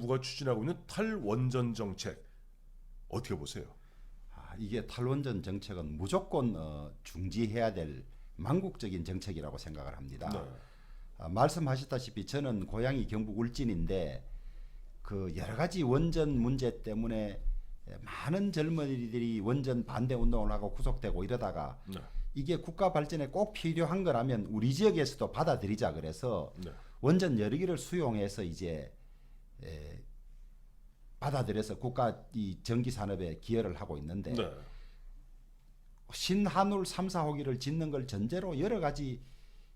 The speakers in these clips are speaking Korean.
정부가 추진하고 있는 탈원전 정책 어떻게 보세요? 이게 탈원전 정책은 무조건 중지해야 될 망국적인 정책이라고 생각을 합니다. 네. 말씀하셨다시피 저는 고향이 경북 울진인데 그 여러 가지 원전 문제 때문에 많은 젊은이들이 원전 반대 운동을 하고 구속되고 이러다가 네. 이게 국가 발전에 꼭 필요한 거라면 우리 지역에서도 받아들이자 그래서 네. 원전 여러 개를 수용해서 이제 받아들여서 국가 이 전기 산업에 기여를 하고 있는데 네. 신한울 3, 4호기를 짓는 걸 전제로 여러 가지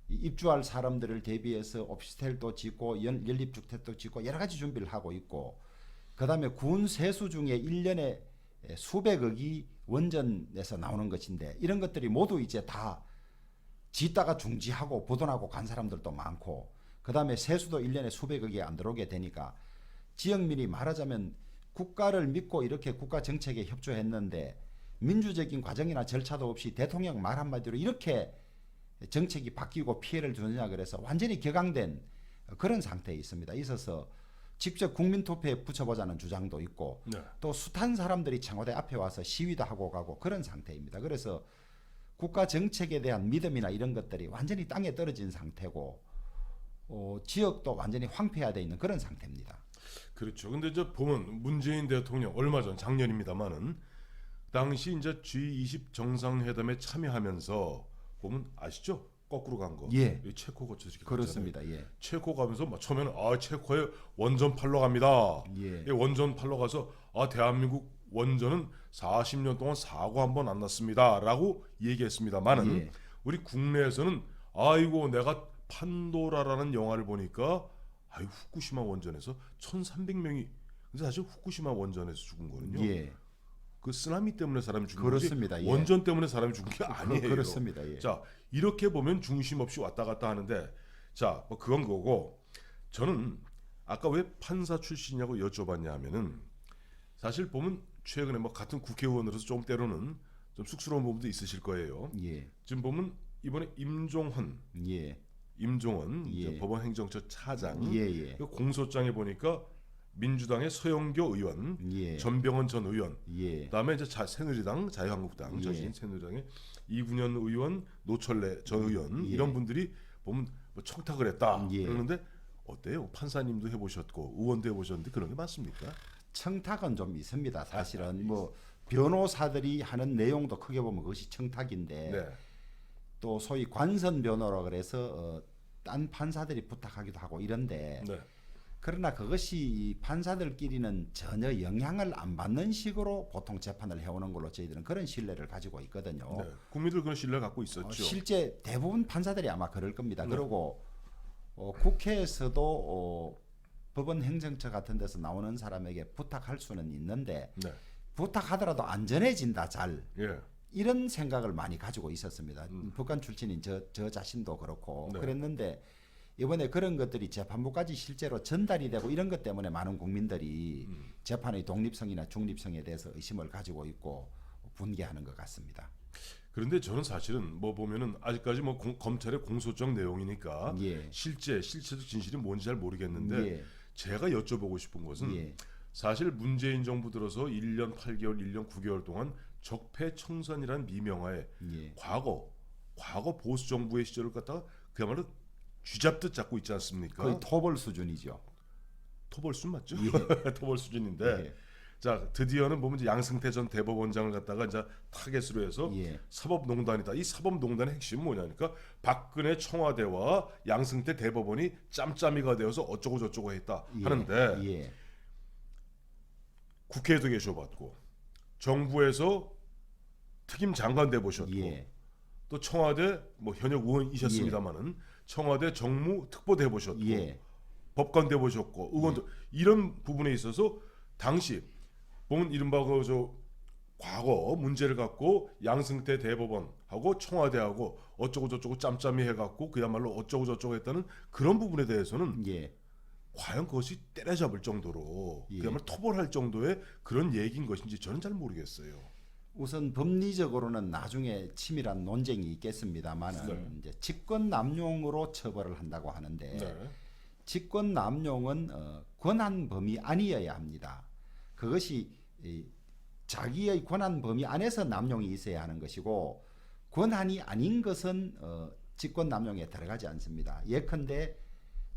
입주할 사람들을 대비해서 오피스텔도 짓고 연립주택도 짓고 여러 가지 준비를 하고 있고 그다음에 군 세수 중에 1년에 수백억이 원전에서 나오는 것인데 이런 것들이 모두 이제 다 짓다가 중지하고 보존하고 간 사람들도 많고 그다음에 세수도 1년에 수백억이 안 들어오게 되니까 지역민이 말하자면 국가를 믿고 이렇게 국가 정책에 협조했는데 민주적인 과정이나 절차도 없이 대통령 말 한마디로 이렇게 정책이 바뀌고 피해를 주느냐 그래서 완전히 격앙된 그런 상태에 있습니다. 있어서 직접 국민투표에 붙여보자는 주장도 있고 네. 또 숱한 사람들이 청와대 앞에 와서 시위도 하고 가고 그런 상태입니다. 그래서 국가 정책에 대한 믿음이나 이런 것들이 완전히 땅에 떨어진 상태고 지역도 완전히 황폐화되어 있는 그런 상태입니다. 그렇죠. 근데 이제 보면 문재인 대통령 얼마 전 작년입니다만은 당시 이제 G20 정상회담에 참여하면서 보면 아시죠? 거꾸로 간 거. 예. 체코 거쳐서 이렇게 그렇습니다. 갔잖아요. 예. 체코 가면서 막 처음에는 체코에 원전 팔러 갑니다. 예. 원전 팔러 가서 대한민국 원전은 40년 동안 사고 한 번 안 났습니다라고 얘기했습니다만은 예. 우리 국내에서는 아이고 내가 판도라라는 영화를 보니까 후쿠시마 원전에서 1,300명이 근데 사실 후쿠시마 원전에서 죽은 거는요. 예. 그 쓰나미 때문에 사람이 죽은 그렇습니다. 거지 예. 원전 때문에 사람이 죽은 게 아니에요. 그렇습니다. 예. 자 이렇게 보면 중심 없이 왔다 갔다 하는데 자 뭐 그건 거고 저는 아까 왜 판사 출신이냐고 여쭤봤냐 하면은 사실 보면 최근에 뭐 같은 국회의원으로서 좀 때로는 좀 쑥스러운 부분도 있으실 거예요. 예. 지금 보면 이번에 임종원 예. 이제 법원 행정처 차장 예. 그 공소장에 보니까 민주당의 서영교 의원, 예. 전병헌 전 의원, 예. 그다음에 이제 새누리당, 자유한국당, 전신 새누리당의 이군현 의원, 노철래 전 의원 이런 분들이 보면 뭐 청탁을 했다 그러는데 어때요? 판사님도 해보셨고 의원도 해보셨는데 그런 게 맞습니까? 청탁은 좀 있습니다. 사실은 뭐 변호사들이 하는 내용도 크게 보면 그것이 청탁인데 네. 또 소위 관선 변호라 그래서 딴 판사들이 부탁하기도 하고 이런데 네. 그러나 그것이 판사들끼리는 전혀 영향을 안 받는 식으로 보통 재판을 해오는 걸로 저희들은 그런 신뢰를 가지고 있거든요. 네. 국민들 그런 신뢰를 갖고 있었죠. 실제 대부분 판사들이 아마 그럴 겁니다. 네. 그리고 국회에서도 법원 행정처 같은 데서 나오는 사람에게 부탁할 수는 있는데 네. 부탁하더라도 안전해진다 잘 예. 이런 생각을 많이 가지고 있었습니다. 북한 출신인 저 자신도 그렇고 네. 그랬는데 이번에 그런 것들이 재판부까지 실제로 전달이 되고 이런 것 때문에 많은 국민들이 재판의 독립성이나 중립성에 대해서 의심을 가지고 있고 분개하는 것 같습니다. 그런데 저는 사실은 뭐 보면은 아직까지 뭐 검찰의 공소장 내용이니까 예. 실체적 진실이 뭔지 잘 모르겠는데 예. 제가 여쭤보고 싶은 것은 예. 사실 문재인 정부 들어서 1년 8개월, 1년 9개월 동안 적폐청산이라는 미명하에 예. 과거 보수 정부의 시절을 갖다가 그야말로 쥐잡듯 잡고 있지 않습니까? 거의 토벌 수준이죠. 토벌수 맞죠? 예. 토벌 수준인데 예. 자 드디어는 보면 이제 양승태 전 대법원장을 갖다가 이제 타겟으로 해서 예. 사법농단이다. 이 사법농단의 핵심은 뭐냐니까 박근혜 청와대와 양승태 대법원이 짬짬이가 되어서 어쩌고 저쩌고 했다 하는데 예. 국회에도 계셔봤고 정부에서 특임 장관 돼보셨고 예. 또 청와대 뭐 현역 의원이셨습니다마는 청와대 정무 특보 돼보셨고 예. 법관 돼보셨고 의원도 이런 부분에 있어서 당시 보면 이른바 그저 과거 문제를 갖고 양승태 대법원하고 청와대하고 어쩌고 저쩌고 짬짬이 해갖고 그야말로 어쩌고 저쩌고 했다는 그런 부분에 대해서는 예. 과연 그것이 때려잡을 정도로 예. 그야말로 토벌할 정도의 그런 얘기인 것인지 저는 잘 모르겠어요. 우선 법리적으로는 나중에 치밀한 논쟁이 있겠습니다만은 네. 이제 직권 남용으로 처벌을 한다고 하는데 네. 직권 남용은 권한 범위 아니어야 합니다. 그것이 자기의 권한 범위 안에서 남용이 있어야 하는 것이고 권한이 아닌 것은 직권 남용에 들어가지 않습니다. 예컨대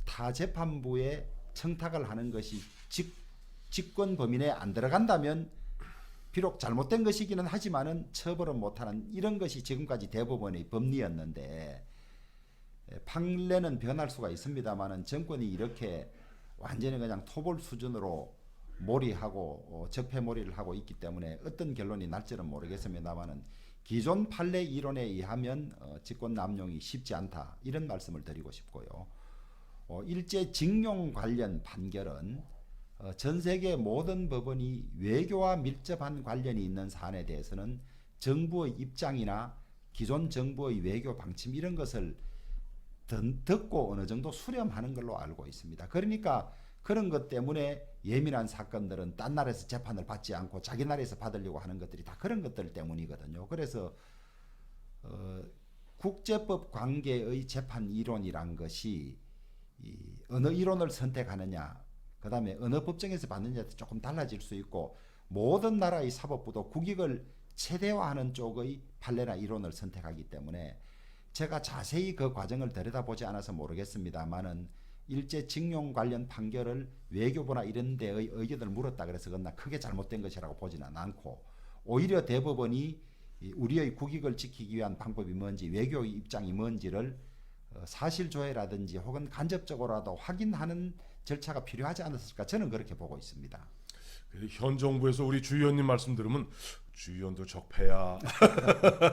타 재판부에 청탁을 하는 것이 직권 범위 내에 안 들어간다면 비록 잘못된 것이기는 하지만은 처벌은 못하는 이런 것이 지금까지 대법원의 법리였는데 판례는 변할 수가 있습니다만은 정권이 이렇게 완전히 그냥 토벌 수준으로 몰이하고 적폐몰이를 하고 있기 때문에 어떤 결론이 날지는 모르겠습니다만은 기존 판례 이론에 의하면 직권 남용이 쉽지 않다 이런 말씀을 드리고 싶고요. 일제 징용 관련 판결은 전 세계 모든 법원이 외교와 밀접한 관련이 있는 사안에 대해서는 정부의 입장이나 기존 정부의 외교 방침 이런 것을 듣고 어느 정도 수렴하는 걸로 알고 있습니다. 그러니까 그런 것 때문에 예민한 사건들은 딴 나라에서 재판을 받지 않고 자기 나라에서 받으려고 하는 것들이 다 그런 것들 때문이거든요. 그래서 국제법 관계의 재판 이론이란 것이 어느 이론을 선택하느냐 그 다음에 어느 법정에서 받느냐에 조금 달라질 수 있고 모든 나라의 사법부도 국익을 최대화하는 쪽의 판례나 이론을 선택하기 때문에 제가 자세히 그 과정을 들여다보지 않아서 모르겠습니다만은 일제 징용 관련 판결을 외교부나 이런 데의 의견을 물었다 그래서 그건 크게 잘못된 것이라고 보지는 않고 오히려 대법원이 우리의 국익을 지키기 위한 방법이 뭔지 외교의 입장이 뭔지를 사실조회라든지 혹은 간접적으로라도 확인하는 절차가 필요하지 않았을까 저는 그렇게 보고 있습니다. 현 정부에서 우리 주 의원님 말씀 들으면 주 의원도 적폐야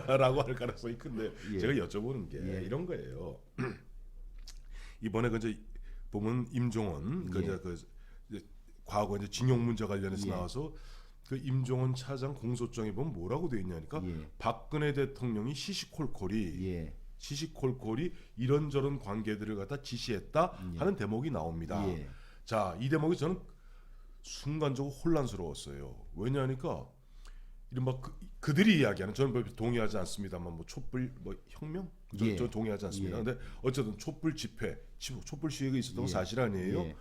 라고 할 가능성이 큰데 예. 제가 여쭤보는 게 이런 거예요. 이번에 그 이제 보면 임종원 이제 과거 이제 징용 문제 관련해서 나와서 그 임종원 차장 공소장에 보면 뭐라고 돼 있냐니까 박근혜 대통령이 시시콜콜이 이런저런 관계들을 갖다 지시했다 하는 대목이 나옵니다. 자, 이 대목이 저는 순간적으로 혼란스러웠어요. 왜냐하니까 이른바 그들이 이야기하는 저는 동의하지 않습니다만 뭐 촛불 뭐 혁명 저 동의하지 않습니다. 근데 어쨌든 촛불 집회, 촛불 시위가 있었던 건 사실 아니에요.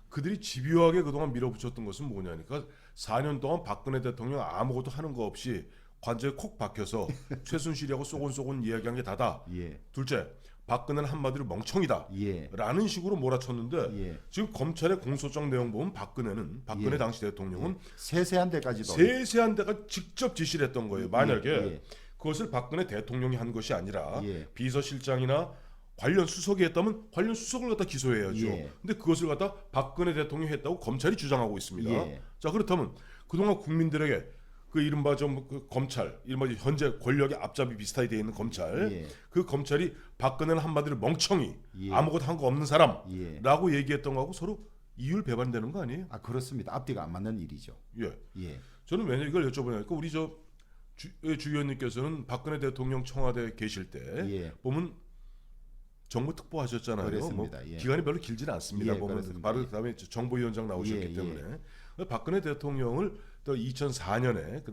그들이 집요하게 그동안 밀어붙였던 것은 뭐냐니까 4년 동안 박근혜 대통령 아무것도 하는 거 없이 관저에 콕 박혀서 최순실이하고 쏘곤쏘곤 이야기한 게 다다. 둘째, 박근혜는 한마디로 멍청이다. 라는 식으로 몰아쳤는데 지금 검찰의 공소장 내용 보면 박근혜 당시 대통령은 세세한 데까지도 세세한 데가 직접 지시를 했던 거예요. 만약에 그것을 박근혜 대통령이 한 것이 아니라 비서실장이나 관련 수석이 했다면 관련 수석을 갖다 기소해야죠. 근데 그것을 갖다 박근혜 대통령이 했다고 검찰이 주장하고 있습니다. 자, 그렇다면 그동안 국민들에게 그 이른바 그 검찰, 이른바 현재 권력의 앞잡이 비슷하게 되어 있는 검찰, 그 검찰이 박근혜는 한마디로 멍청이, 아무것도 한 거 없는 사람라고 얘기했던 거하고 서로 이율 배반되는 거 아니에요? 아 그렇습니다. 앞뒤가 안 맞는 일이죠. 저는 왜냐 이걸 여쭤보냐니까 우리 주 의원님께서는 박근혜 대통령 청와대 계실 때 보면 정부 특보하셨잖아요. 그렇습니다. 뭐 기간이 별로 길지는 않습니다. 보면 그렇습니다. 바로 그다음에 정보위원장 나오셨기 때문에 박근혜 대통령을 또 2004년에 그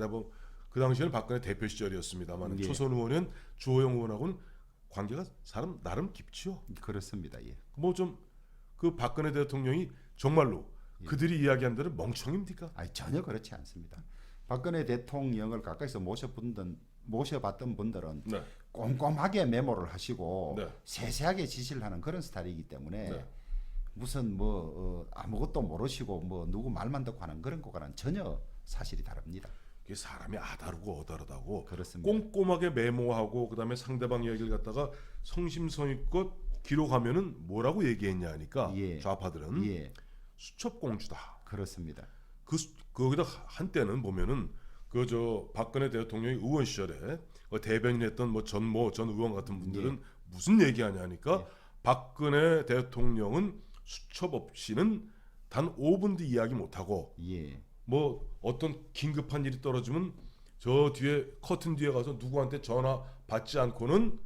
당시에는 박근혜 대표 시절이었습니다만 초선 의원은 주호영 의원하고는 관계가 사람 나름 깊지요. 그렇습니다. 뭐 좀 그 박근혜 대통령이 정말로 그들이 이야기한 대로 멍청입니까? 아니, 전혀 그렇지 않습니다. 박근혜 대통령을 가까이서 모셔봤던 분들은 꼼꼼하게 메모를 하시고 세세하게 지시를 하는 그런 스타일이기 때문에 무슨 아무것도 모르시고 뭐 누구 말만 듣고 하는 그런 거와는 전혀 사실이 다릅니다. 사람이 아다르고 어다르다고 그렇습니다. 꼼꼼하게 메모하고 그다음에 상대방 이야기를 갖다가 성심성의껏 기록하면은 뭐라고 얘기했냐 하니까 좌파들은 수첩공주다. 그렇습니다. 거기다 한때는 보면은 박근혜 대통령이 의원 시절에 대변인했던 뭐 전 의원 같은 분들은 무슨 얘기하냐 하니까 박근혜 대통령은 수첩 없이는 단 5분도 이야기 못하고 뭐 어떤 긴급한 일이 떨어지면 저 뒤에 커튼 뒤에 가서 누구한테 전화 받지 않고는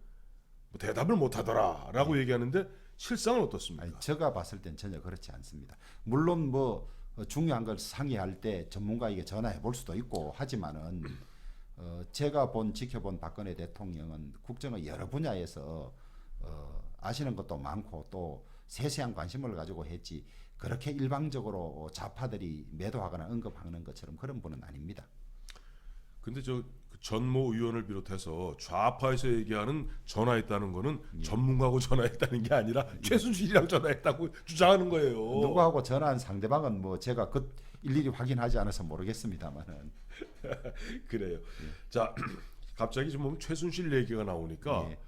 뭐 대답을 못하더라라고 얘기하는데 실상은 어떻습니까? 아니, 제가 봤을 땐 전혀 그렇지 않습니다. 물론 뭐 중요한 걸 상의할 때 전문가에게 전화해 볼 수도 있고 하지만은 제가 지켜본 박근혜 대통령은 국정의 여러 분야에서 아시는 것도 많고 또 세세한 관심을 가지고 했지 그렇게 일방적으로 좌파들이 매도하거나 언급하는 것처럼 그런 분은 아닙니다. 근데 저 전모 의원을 비롯해서 좌파에서 얘기하는 전화했다는 거는 전문가하고 전화했다는 게 아니라 최순실이랑 전화했다고 주장하는 거예요. 누구하고 전화한 상대방은 뭐 제가 그 일일이 확인하지 않아서 모르겠습니다만은. 그래요. 자, 갑자기 좀 보면 최순실 얘기가 나오니까 예.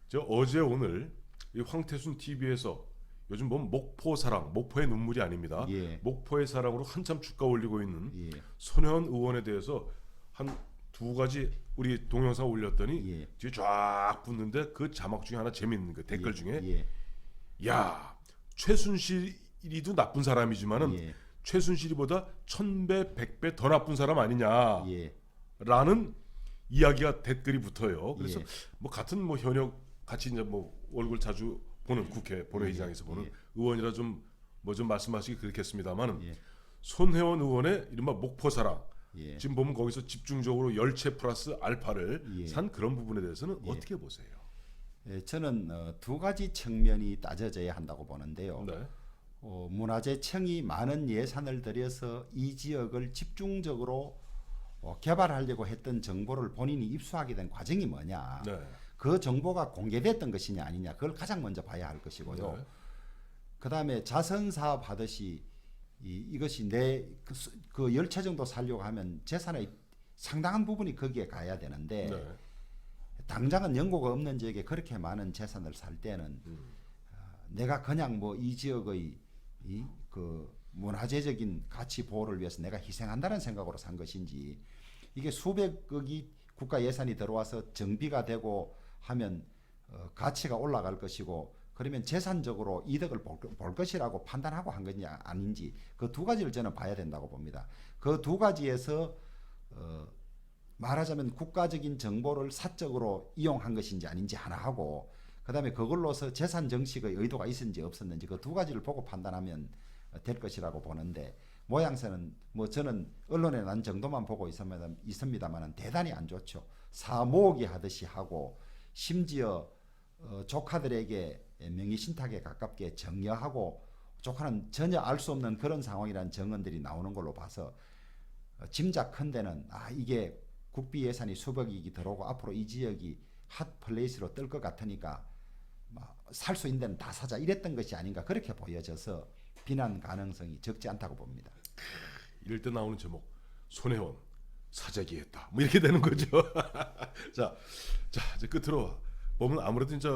저 어제 오늘 이 황태순 TV에서 요즘 보면 목포 사랑, 목포의 눈물이 아닙니다. 예. 목포의 사랑으로 한참 주가 올리고 있는 예. 손혜원 의원에 대해서 한 두 가지 우리 동영상 올렸더니 예. 뒤에 쫙 붙는데 그 자막 중에 하나 재밌는 거 댓글 중에 예. 야 최순실이도 나쁜 사람이지만은 예. 최순실이보다 1000배 100배 더 나쁜 사람 아니냐라는 예. 이야기가 댓글이 붙어요. 그래서 예. 뭐 같은 뭐 현역 같이 이제 뭐 얼굴 자주 보는 국회 본회의장에서 보는 예. 의원이라 좀 뭐 좀 말씀하시기 그렇겠습니다만은 예. 손혜원 의원의 이른바 목포사랑 예. 지금 보면 거기서 집중적으로 열채 플러스 알파를 예. 산 그런 부분에 대해서는 예. 어떻게 보세요? 예, 저는 두 가지 측면이 따져져야 한다고 보는데요. 네. 문화재청이 많은 예산을 들여서 이 지역을 집중적으로 개발하려고 했던 정보를 본인이 입수하게 된 과정이 뭐냐. 네. 그 정보가 공개됐던 것이냐 아니냐. 그걸 가장 먼저 봐야 할 것이고요. 네. 그다음에 자선 사업 하듯이 이것이 내 그 열채 정도 살려고 하면 재산의 상당한 부분이 거기에 가야 되는데 네. 당장은 연고가 없는 지역에 그렇게 많은 재산을 살 때는 내가 그냥 뭐 이 지역의 그 문화재적인 가치 보호를 위해서 내가 희생한다는 생각으로 산 것인지 이게 수백억이 국가 예산이 들어와서 정비가 되고 하면 가치가 올라갈 것이고 그러면 재산적으로 이득을 볼 것이라고 판단하고 한 것이 아닌지 그 두 가지를 저는 봐야 된다고 봅니다. 그 두 가지에서 말하자면 국가적인 정보를 사적으로 이용한 것인지 아닌지 하나 하고 그다음에 그걸로서 재산 정식의 의도가 있었는지 없었는지 그 두 가지를 보고 판단하면 될 것이라고 보는데 모양새는 뭐 저는 언론에 난 정도만 보고 있습니다만은 대단히 안 좋죠. 사모으기 하듯이 하고 심지어 조카들에게 명의신탁에 가깝게 정여하고 조카는 전혀 알 수 없는 그런 상황이라는 증언들이 나오는 걸로 봐서 짐작컨대는 이게 국비 예산이 수백억이 들어오고 앞으로 이 지역이 핫 플레이스로 뜰 것 같으니까 살 수 있는 데는 다 사자 이랬던 것이 아닌가 그렇게 보여져서 비난 가능성이 적지 않다고 봅니다. 이럴 때 나오는 제목 손혜원 사재기했다 뭐 이렇게 되는 거죠. 자 이제 끝으로 보면 아무래도 이제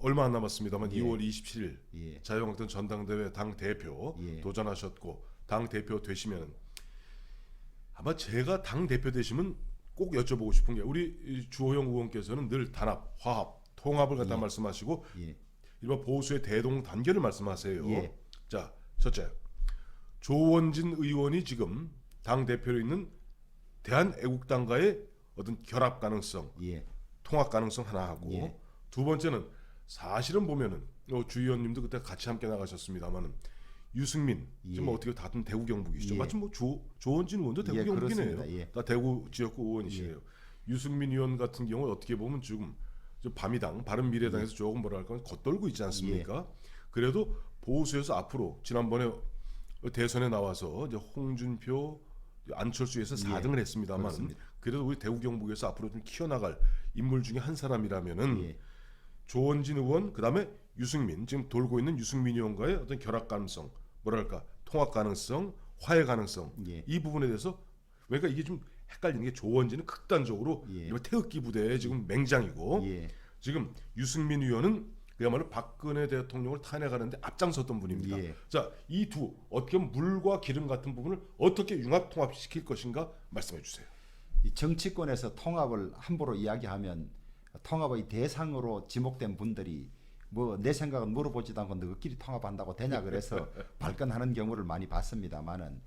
얼마 안 남았습니다만 예. 2월 27일 예. 자유한국당 전당대회 당 대표 예. 도전하셨고 당 대표 되시면 아마 제가 당 대표 되시면 꼭 여쭤보고 싶은 게 우리 주호영 의원께서는 늘 단합, 화합, 통합을 갖다 예. 말씀하시고 예. 일반 보수의 대동단계를 말씀하세요. 예. 자, 첫째 조원진 의원이 지금 당 대표로 있는 대한애국당과의 어떤 결합 가능성, 예. 통합 가능성 하나 하고 예. 두 번째는 사실은 보면은 주 의원님도 그때 같이 함께 나가셨습니다만은 유승민 지금 예. 어떻게 다른 대구 경북이시죠? 예. 마침 뭐 조원진 의원도 대구 예, 경북이네요. 그렇습니다. 예. 다 대구 지역구 의원이시네요. 유승민 의원 같은 경우 어떻게 보면 지금 좀 바미당 바른미래당에서 조금 뭐랄까 겉돌고 있지 않습니까? 그래도 보수에서 앞으로 지난번에 대선에 나와서 이제 홍준표 안철수에서 4등을 했습니다만 그렇습니다. 그래도 우리 대구 경북에서 앞으로 좀 키워나갈 인물 중에 한 사람이라면은 예. 조원진 의원 그다음에 유승민 지금 돌고 있는 유승민 의원과의 어떤 결합 가능성 뭐랄까 통합 가능성 화해 가능성 예. 이 부분에 대해서 그러니까 이게 좀 헷갈리는 게 조원진은 극단적으로 예. 이번 태극기 부대의 지금 맹장이고 예. 지금 유승민 의원은 그야말로 박근혜 대통령을 탄핵하는데 앞장섰던 분입니다. 예. 자, 이 두 어떻게 보면 물과 기름 같은 부분을 어떻게 융합 통합시킬 것인가 말씀해 주세요. 이 정치권에서 통합을 함부로 이야기하면 통합의 대상으로 지목된 분들이 뭐 내 생각은 물어보지도 않고 너희끼리 통합한다고 되냐 그래서 발끈하는 경우를 많이 봤습니다만은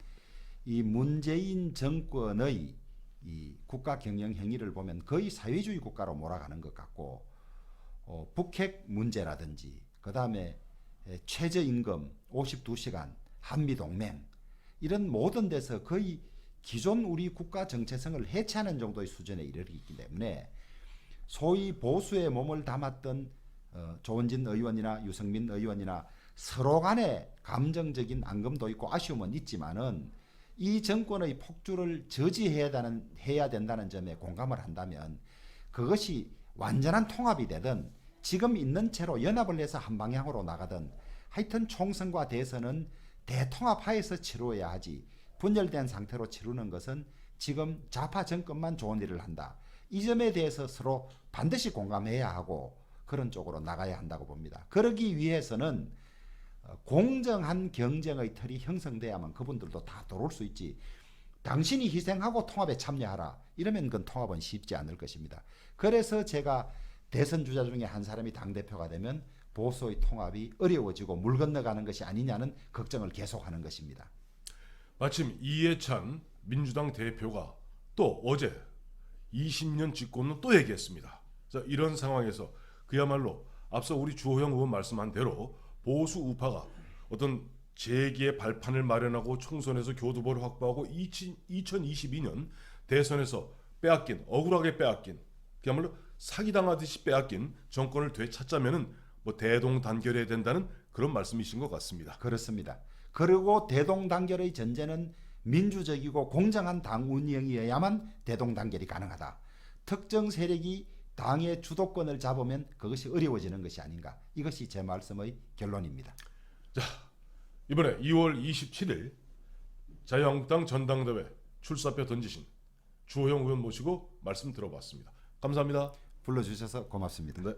이 문재인 정권의 이 국가 경영 행위를 보면 거의 사회주의 국가로 몰아가는 것 같고 북핵 문제라든지 그다음에 최저임금 52시간 한미동맹 이런 모든 데서 거의 기존 우리 국가 정체성을 해체하는 정도의 수준에 이르기 때문에 소위 보수의 몸을 담았던 조원진 의원이나 유승민 의원이나 서로 간에 감정적인 앙금도 있고 아쉬움은 있지만은 이 정권의 폭주를 해야 된다는 점에 공감을 한다면 그것이 완전한 통합이 되든 지금 있는 채로 연합을 해서 한 방향으로 나가든 하여튼 총선과 대선은 대통합하에서 치루어야 하지 분열된 상태로 치르는 것은 지금 좌파 정권만 좋은 일을 한다. 이 점에 대해서 서로 반드시 공감해야 하고 그런 쪽으로 나가야 한다고 봅니다. 그러기 위해서는 공정한 경쟁의 틀이 형성돼야만 그분들도 다 들어올 수 있지. 당신이 희생하고 통합에 참여하라. 이러면 그건 통합은 쉽지 않을 것입니다. 그래서 제가 대선 주자 중에 한 사람이 당대표가 되면 보수의 통합이 어려워지고 물 건너가는 것이 아니냐는 걱정을 계속하는 것입니다. 마침 이해찬 민주당 대표가 또 어제 20년 집권은 또 얘기했습니다. 자, 이런 상황에서 그야말로 앞서 우리 주호영 의원 말씀한 대로 보수 우파가 어떤 재기의 발판을 마련하고 총선에서 교두보를 확보하고 2022년 대선에서 억울하게 빼앗긴 그야말로 사기당하듯이 빼앗긴 정권을 되찾자면은 뭐 대동단결해야 된다는 그런 말씀이신 것 같습니다. 그렇습니다. 그리고 대동단결의 전제는 민주적이고 공정한 당 운영이어야만 대동단결이 가능하다. 특정 세력이 당의 주도권을 잡으면 그것이 어려워지는 것이 아닌가. 이것이 제 말씀의 결론입니다. 자, 이번에 2월 27일 자유한국당 전당대회 출사표 던지신 주호영 의원 모시고 말씀 들어봤습니다. 감사합니다. 불러주셔서 고맙습니다. 네.